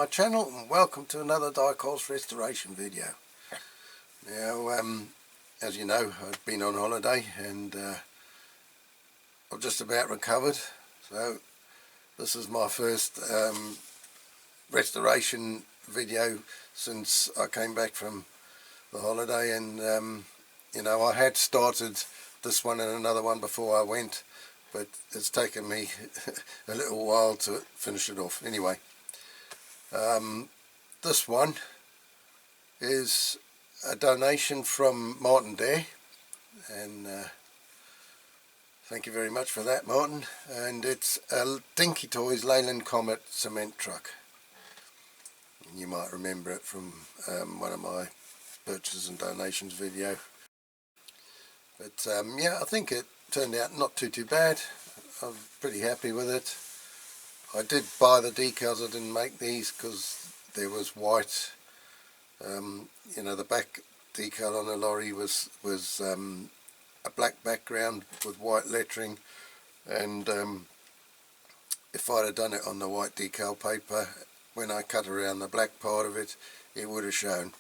channel, and welcome to another diecast restoration video. Now, as you know, I've been on holiday and I've just about recovered, so this is my first restoration video since I came back from the holiday. And you know, I had started this one and another one before I went, but it's taken me a little while to finish it off. Anyway, this one is a donation from Martin there, and thank you very much for that, Martin. And it's a Dinky Toys Leyland Comet cement truck. You might remember it from one of my purchases and donations video. But yeah, I think it turned out not too bad. I'm pretty happy with it. I did buy the decals. I didn't make these because there was white, you know, the back decal on the lorry was a black background with white lettering, and if I'd have done it on the white decal paper, when I cut around the black part of it, it would have shown.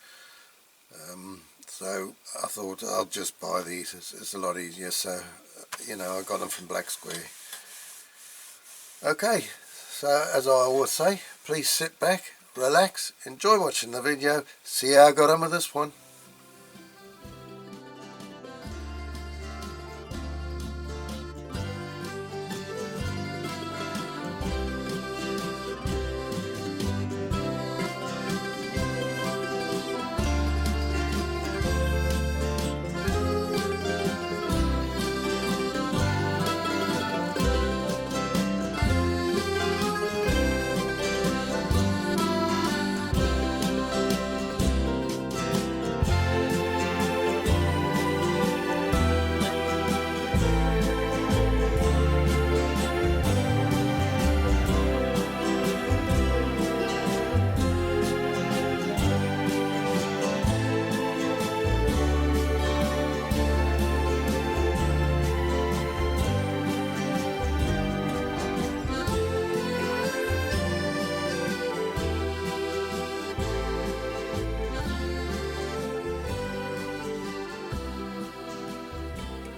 So I thought I'll just buy these, it's a lot easier. So you know, I got them from Black Square. Okay, so as I always say, please sit back, relax, enjoy watching the video, see how I got on with this one.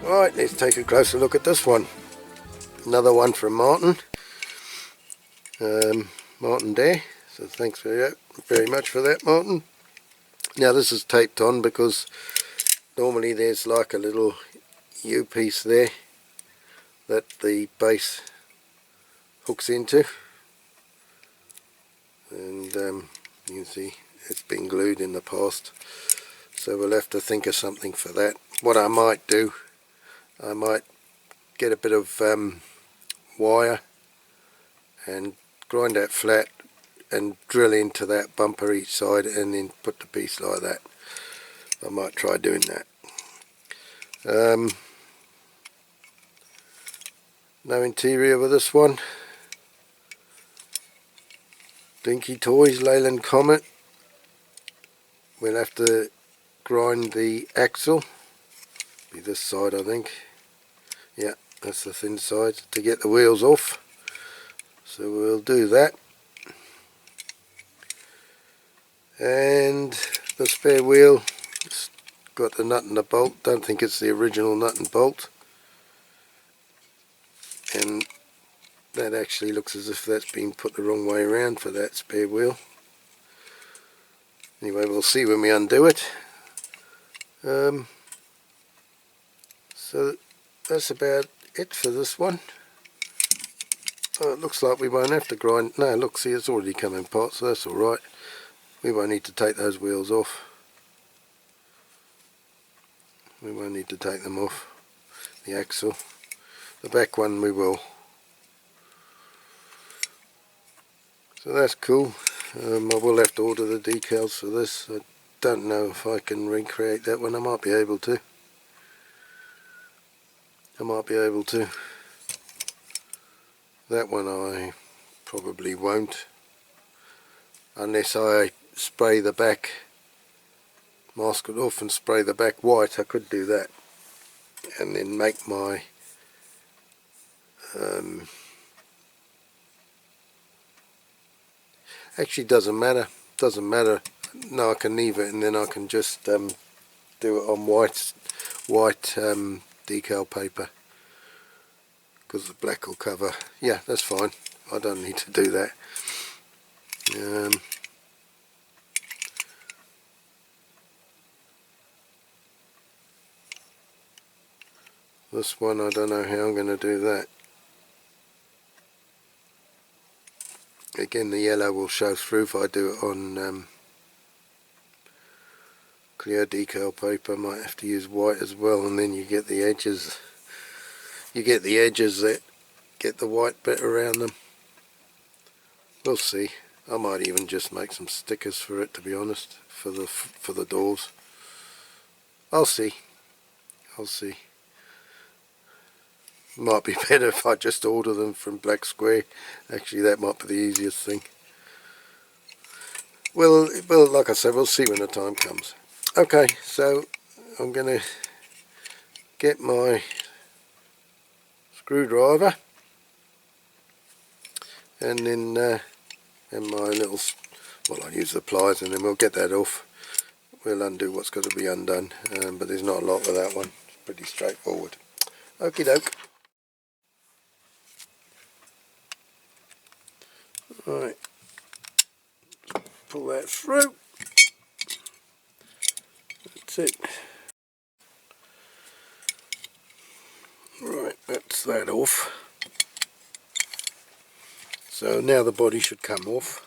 Right, let's take a closer look at this one. Another one from Martin. Martin there, so thanks very much for that, Martin. Now this is taped on because normally there's like a little U piece there that the base hooks into, and you can see it's been glued in the past, so we'll have to think of something for that. What I might do, I might get a bit of wire and grind that flat and drill into that bumper each side and then put the piece like that. I might try doing that. No interior with this one. Dinky Toys Leyland Comet. We'll have to grind the axle. Be this side, I think. Yeah, that's the thin side to get the wheels off. So we'll do that. And the spare wheel, it's got the nut and the bolt. Don't think it's the original nut and bolt. And that actually looks as if that's been put the wrong way around for that spare wheel. Anyway, we'll see when we undo it. So that's about it for this one. Oh, it looks like we won't have to grind. No, look, see, it's already come in parts, so that's alright. We won't need to take those wheels off. We won't need to take them off. The axle. The back one we will. So that's cool. I will have to order the decals for this. I don't know if I can recreate that one. I might be able to. That one I probably won't, unless I spray the back, mask it off and spray the back white. I could do that and then make my Actually doesn't matter. No, I can leave it and then I can just do it on white decal paper, because the black will cover. Yeah, that's fine. I don't need to do that. This one, I don't know how I'm going to do that. Again, the yellow will show through if I do it on clear decal paper. I might have to use white as well, and then you get the edges. You get the edges that get the white bit around them. We'll see. I might even just make some stickers for it, to be honest, for the doors. I'll see. Might be better if I just order them from Black Square. Actually, that might be the easiest thing. Well, like I said, we'll see when the time comes. Okay, so I'm going to get my screwdriver and then and my little, well, I'll use the pliers and then we'll get that off. We'll undo what's got to be undone, but there's not a lot with that one. It's pretty straightforward. Okie doke. Right, pull that through. That's it. Right, that's that off. So now the body should come off.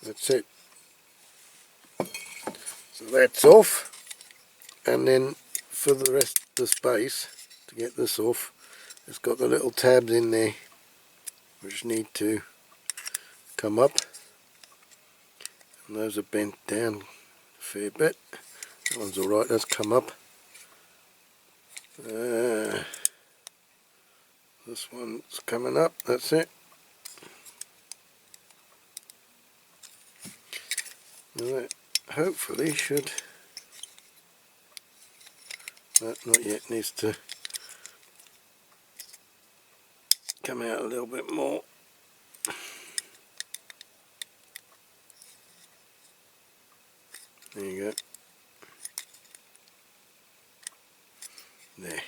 That's it. So that's off. And then for the rest of the space, to get this off, it's got the little tabs in there which need to come up. And those are bent down a fair bit. That one's alright, that's come up. This one's coming up, that's it. Now that hopefully should, not yet, needs to come out a little bit more. There you go. There.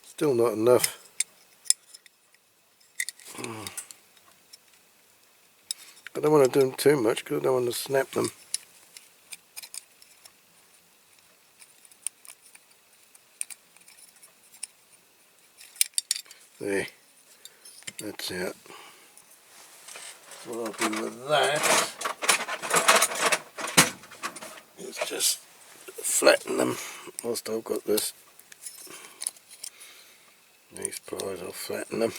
Still not enough. I don't want to do them too much because I don't want to snap them. There. That's out. What I'll do with that is just flatten them whilst I've got this. These pliers, I'll flatten them.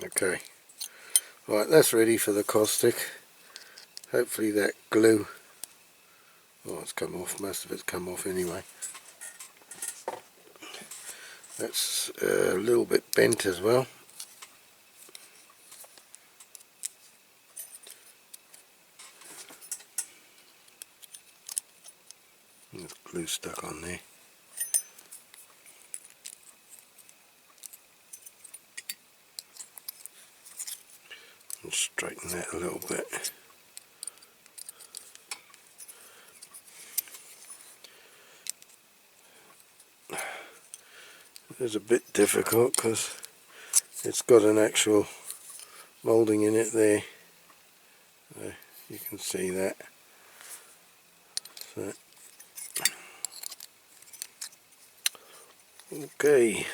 Okay. Right, that's ready for the caustic. Hopefully that glue, oh, it's come off, most of it's come off anyway. That's a little bit bent as well. There's glue stuck on there. And straighten that a little bit. It's a bit difficult because it's got an actual moulding in it there. You can see that. So, okay.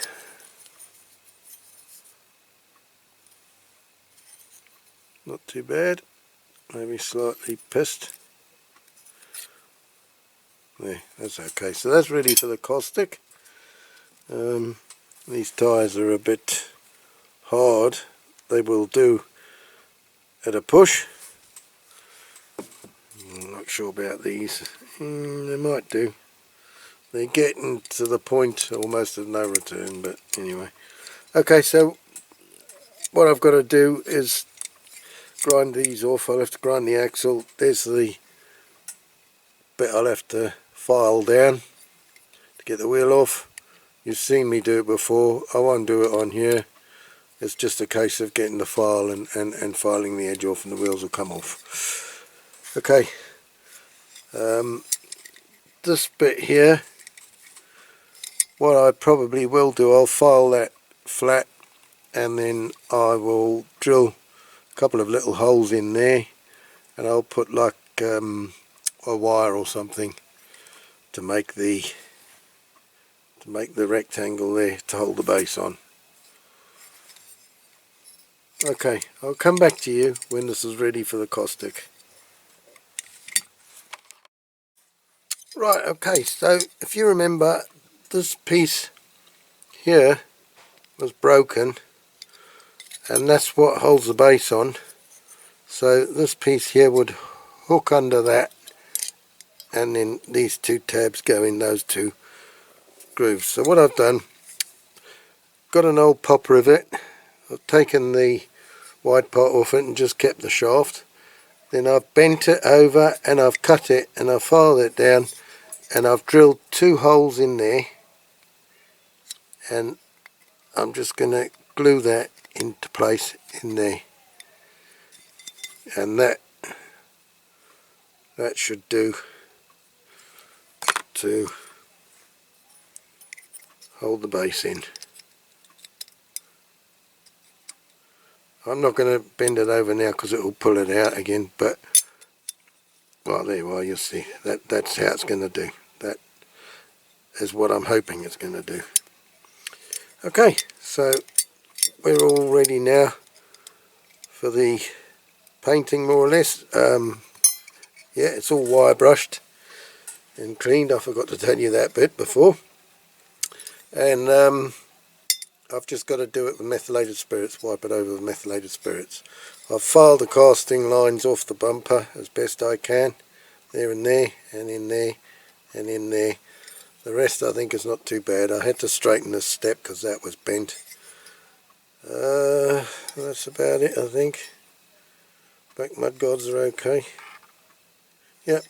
Not too bad. Maybe slightly pissed. There, that's okay. So that's ready for the caustic. These tyres are a bit hard. They will do at a push. I'm not sure about these. They might do. They're getting to the point almost of no return, but anyway. Okay, so what I've got to do is grind these off. I'll have to grind the axle. There's the bit I'll have to file down. to get the wheel off. You've seen me do it before. I won't do it on here. It's just a case of getting the file and filing the edge off, and the wheels will come off. Okay, this bit here, what I probably will do, I'll file that flat and then I will drill a couple of little holes in there, and I'll put like a wire or something to make the rectangle there to hold the base on. Okay, I'll come back to you when this is ready for the caustic. Right, okay, so if you remember, this piece here was broken, and that's what holds the base on. So this piece here would hook under that, and then these two tabs go in those two grooves. So what I've done, got an old pop rivet, I've taken the wide part off it and just kept the shaft. Then I've bent it over and I've cut it and I've filed it down, and I've drilled two holes in there, and I'm just going to glue that into place in there, and that should do to hold the base in. I'm not going to bend it over now because it will pull it out again, but well, there you are, you'll see that's how it's going to do. That is what I'm hoping it's going to do. Okay, so we're all ready now for the painting, more or less. Yeah, it's all wire brushed and cleaned. I forgot to tell you that bit before. And I've just got to do it with methylated spirits, wipe it over with methylated spirits. I've filed the casting lines off the bumper as best I can, there and there, and in there, and in there. The rest I think is not too bad. I had to straighten this step because that was bent. That's about it, I think. Back mud guards are okay. Yep.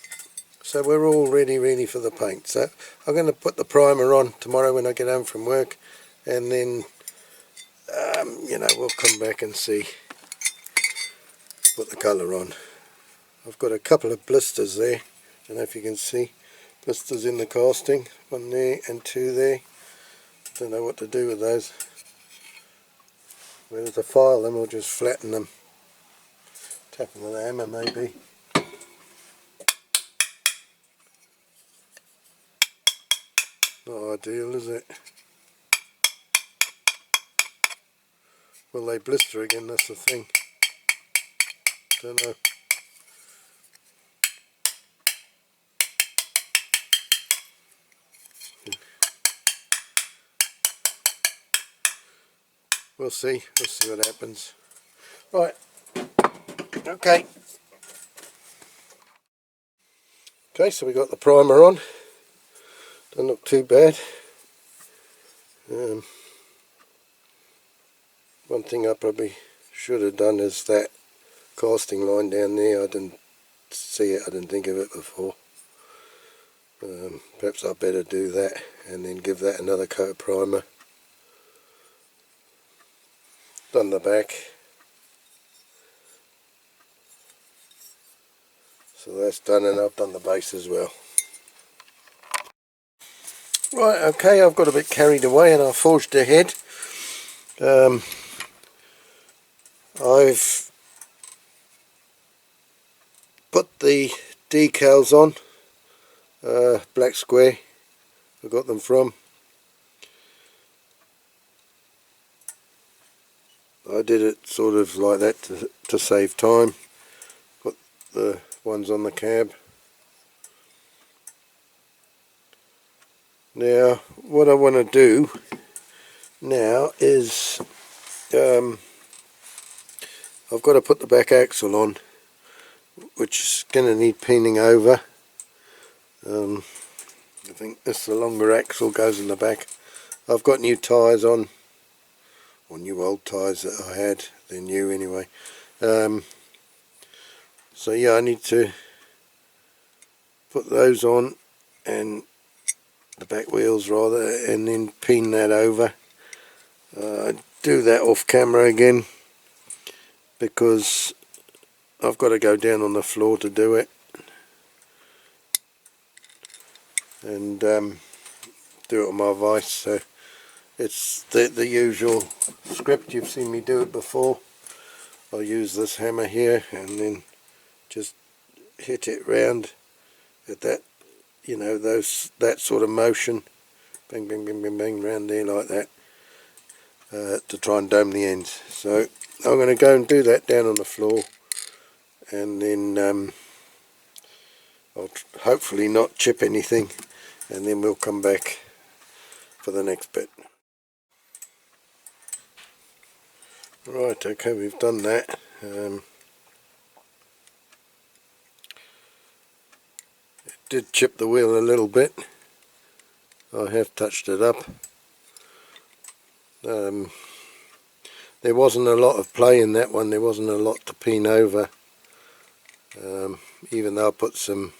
So we're all ready for the paint. So I'm going to put the primer on tomorrow when I get home from work, and then you know, we'll come back and see, put the colour on. I've got a couple of blisters there, I don't know if you can see, blisters in the casting, one there and two there. Don't know what to do with those, whether to file them or just flatten them, tap them with a hammer maybe. Not ideal, is it? Will they blister again? That's the thing. Don't know. We'll see what happens. Right, okay. Okay, so we got the primer on. Doesn't look too bad. One thing I probably should have done is that casting line down there. I didn't see it, I didn't think of it before. Perhaps I better do that and then give that another coat of primer. Done the back. So that's done, and I've done the base as well. Right, okay, I've got a bit carried away and I forged ahead. I've put the decals on, black square, I got them from. I did it sort of like that to save time. Put the ones on the cab. Now what I want to do now is I've got to put the back axle on, which is going to need painting over. I think this, the longer axle goes in the back. I've got new tyres on, or new old tyres that I had. They're new anyway. So yeah, I need to put those on and the back wheels rather, and then pin that over. I do that off camera again because I've got to go down on the floor to do it, and do it on my vice. So it's the usual script. You've seen me do it before. I'll use this hammer here and then just hit it round at that, you know, that sort of motion, bang bang bang bang bang round there like that, to try and dome the ends. So I'm going to go and do that down on the floor, and then I'll hopefully not chip anything, and then we'll come back for the next bit. Right, okay, we've done that. It did chip the wheel a little bit. I have touched it up. There wasn't a lot of play in that one. There wasn't a lot to pin over, even though I put some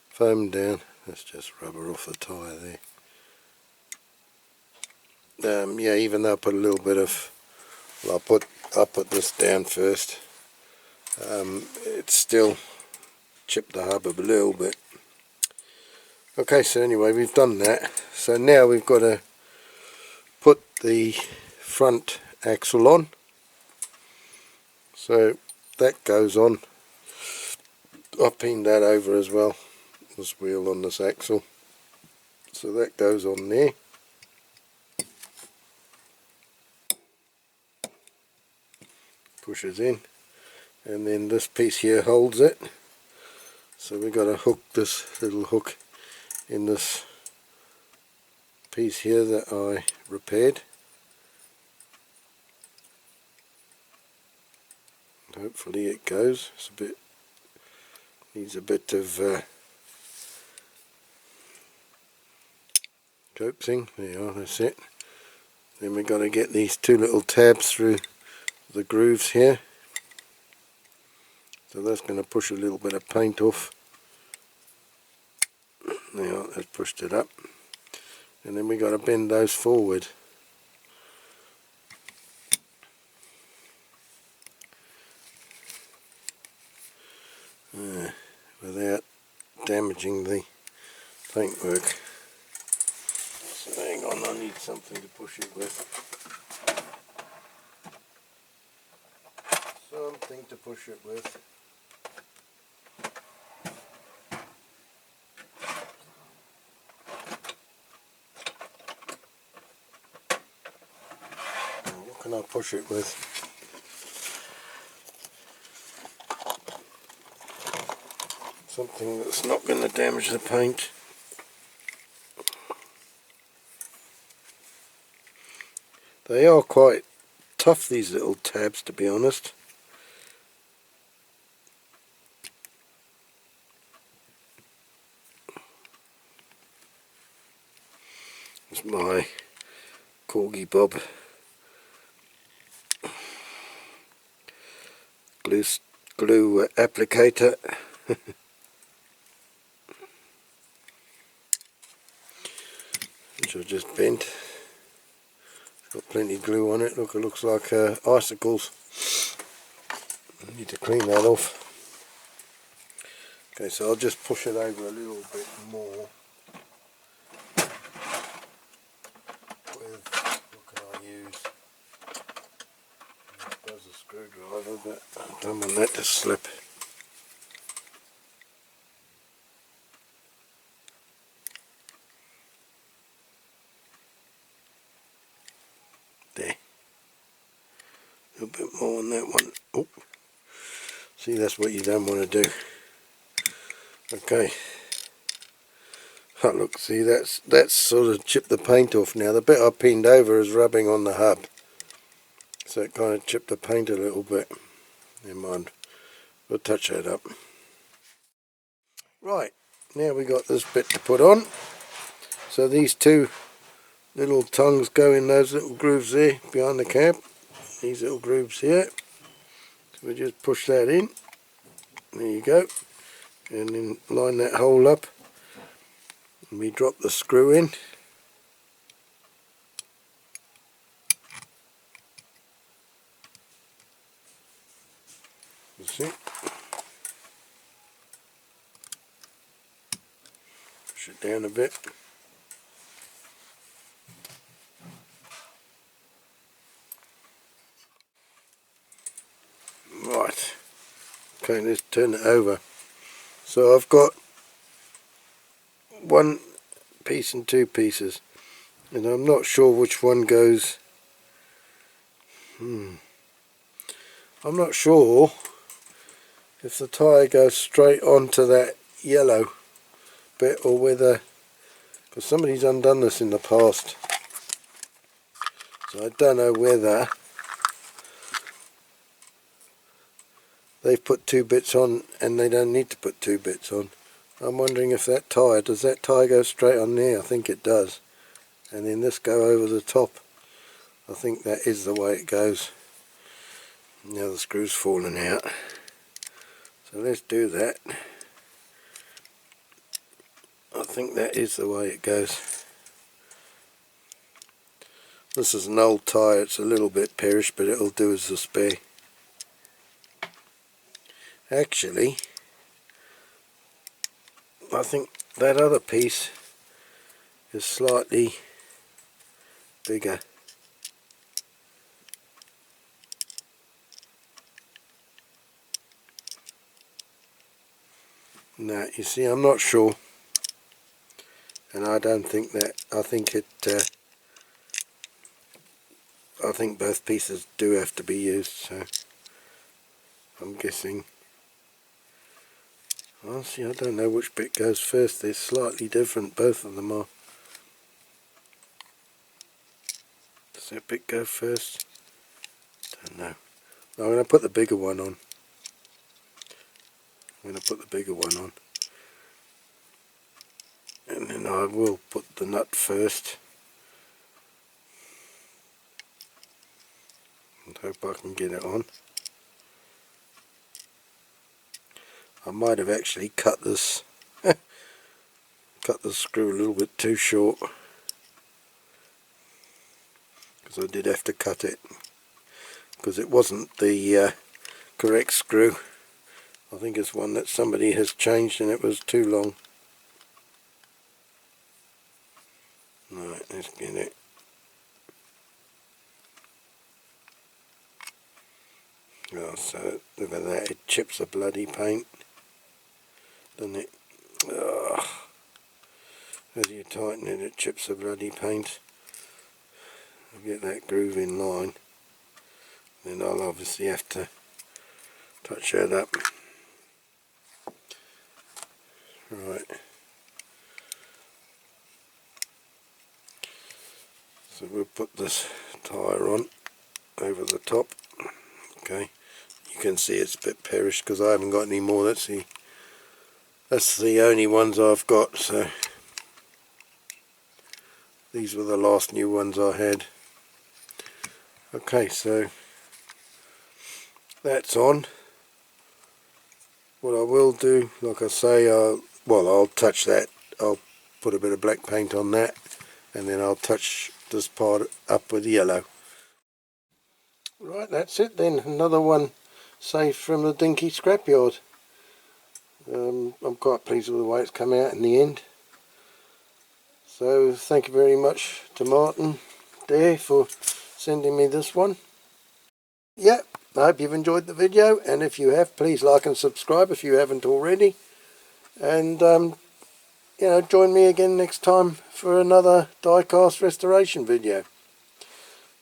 foam down. Let's just rubber off the tyre there. Yeah, even though I put a little bit of, well, I'll put this down first. It's still chipped the hub a little bit. Okay, so anyway, we've done that. So now we've got to put the front axle on. So that goes on. I've pinned that over as well, this wheel on this axle. So that goes on there. Pushes in, and then this piece here holds it. So we've got to hook this little hook in this piece here that I repaired. Hopefully it goes. It's a bit, needs a bit of coaxing. There you are, that's it. Then we've got to get these two little tabs through the grooves here. So that's going to push a little bit of paint off. There you are, that's pushed it up. And then we've got to bend those forward. Without damaging the paintwork. So hang on, I need something to push it with. Something to push it with. What can I push it with? Something that's not going to damage the paint. They are quite tough, these little tabs, to be honest. It's my Corgi Bob glue applicator. Which I just bent. Got plenty of glue on it. Look, it looks like icicles. I need to clean that off. Okay, so I'll just push it over a little bit more. With, what can I use? I suppose a screwdriver, but I don't want that to slip. There. A little bit more on that one. Oh. See, that's what you don't want to do. Okay. Oh, look, see, that's sort of chipped the paint off now. The bit I pinned over is rubbing on the hub. So it kind of chipped the paint a little bit. Never mind. We'll touch that up. Right, now we got this bit to put on. So these two little tongues go in those little grooves there behind the cab. These little grooves here. So we just push that in. There you go. And then line that hole up. and we drop the screw in. See, push it down a bit. Right, okay, let's turn it over. So I've got one piece and two pieces, and I'm not sure which one goes. I'm not sure if the tyre goes straight onto that yellow bit or whether, because somebody's undone this in the past, so I don't know whether they've put two bits on and they don't need to put two bits on. I'm wondering if that tyre, does that tyre go straight on there? I think it does, and then this go over the top. I think that is the way it goes. Now the screw's falling out, so let's do that. I think that is the way it goes. This is an old tyre, it's a little bit perished, but it'll do as a spare. Actually, I think that other piece is slightly bigger. No, you see, I'm not sure, and I don't think that. I think I think both pieces do have to be used, so I'm guessing. Well, see, I don't know which bit goes first. They're slightly different, both of them are. Does that bit go first? Don't know. I'm going to put the bigger one on. And then I will put the nut first. And hope I can get it on. I might have actually cut this cut the screw a little bit too short, because I did have to cut it because it wasn't the correct screw. I think it's one that somebody has changed and it was too long. Right, let's get it. Oh, so look at that, it chips the bloody paint, doesn't it? Oh, as you tighten it, it chips the bloody paint. I'll get that groove in line, then I'll obviously have to touch that up. Right, so we'll put this tyre on over the top. Okay, you can see it's a bit perished because I haven't got any more. That's the only ones I've got, so these were the last new ones I had. Okay, so that's on. What I will do, like I say, I'll touch that. I'll put a bit of black paint on that, and then I'll touch this part up with yellow. Right, that's it then. Another one saved from the DINKY scrapyard. I'm quite pleased with the way it's come out in the end. So thank you very much to Martin there for sending me this one. Yeah, I hope you've enjoyed the video, and if you have, please like and subscribe if you haven't already. And you know, join me again next time for another die-cast restoration video.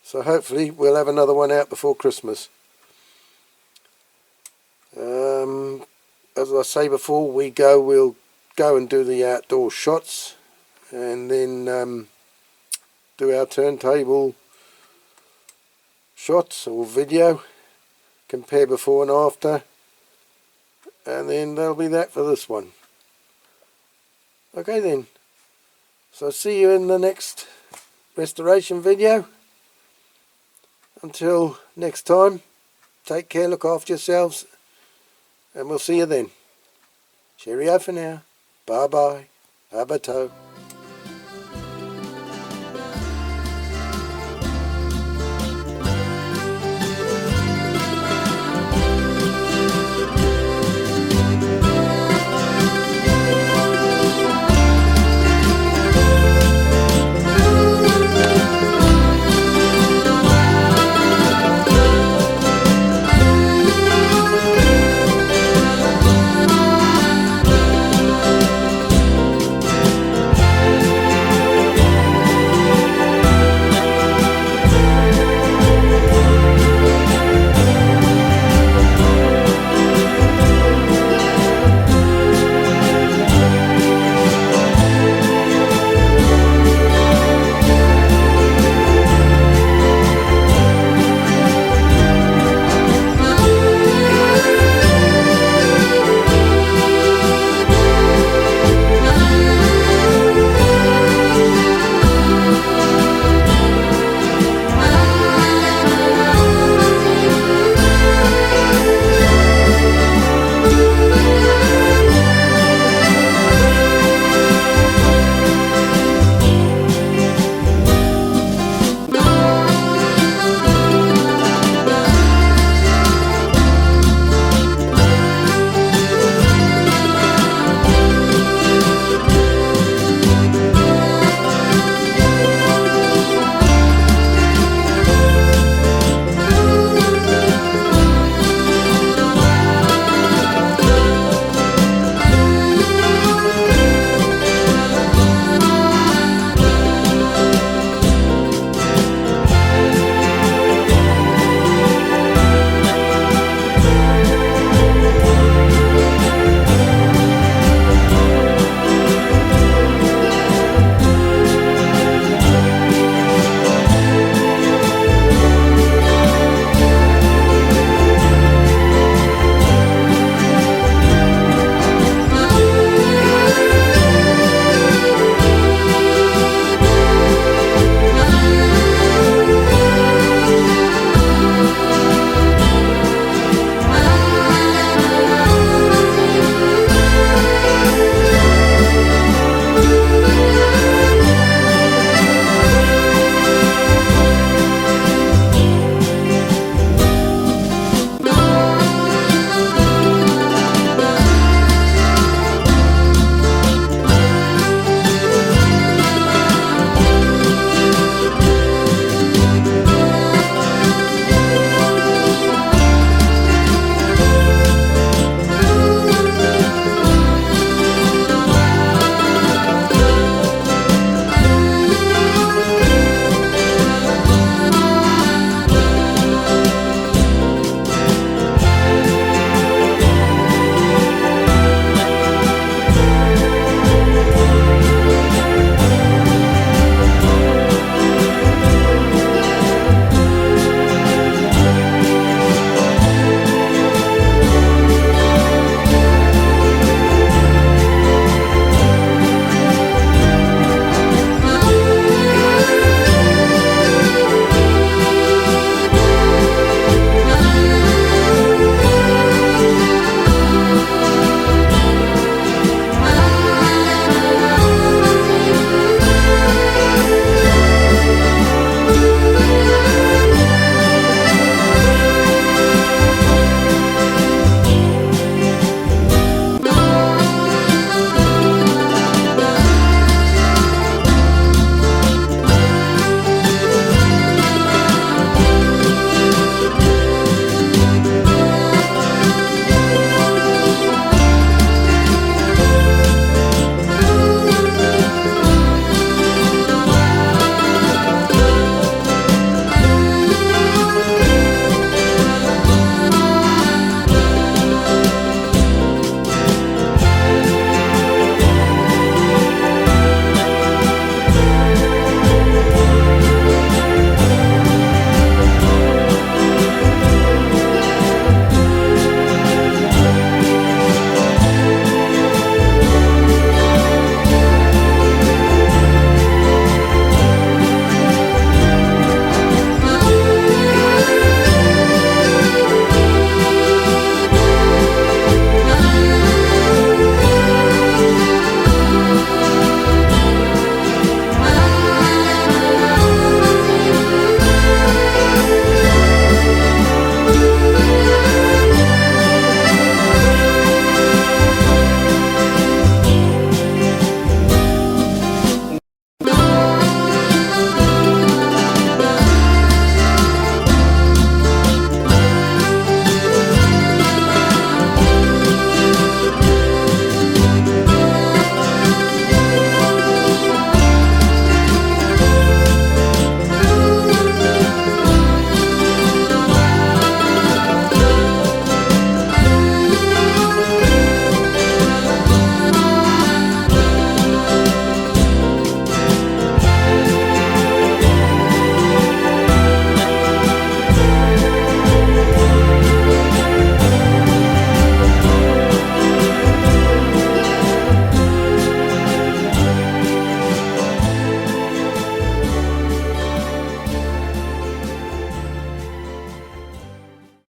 So hopefully we'll have another one out before Christmas. As I say before, we'll go and do the outdoor shots, and then do our turntable shots or video, compare before and after, and then that'll be that for this one. Okay then, so see you in the next restoration video. Until next time, take care, look after yourselves, and we'll see you then. Cheerio for now. Bye bye. Abato.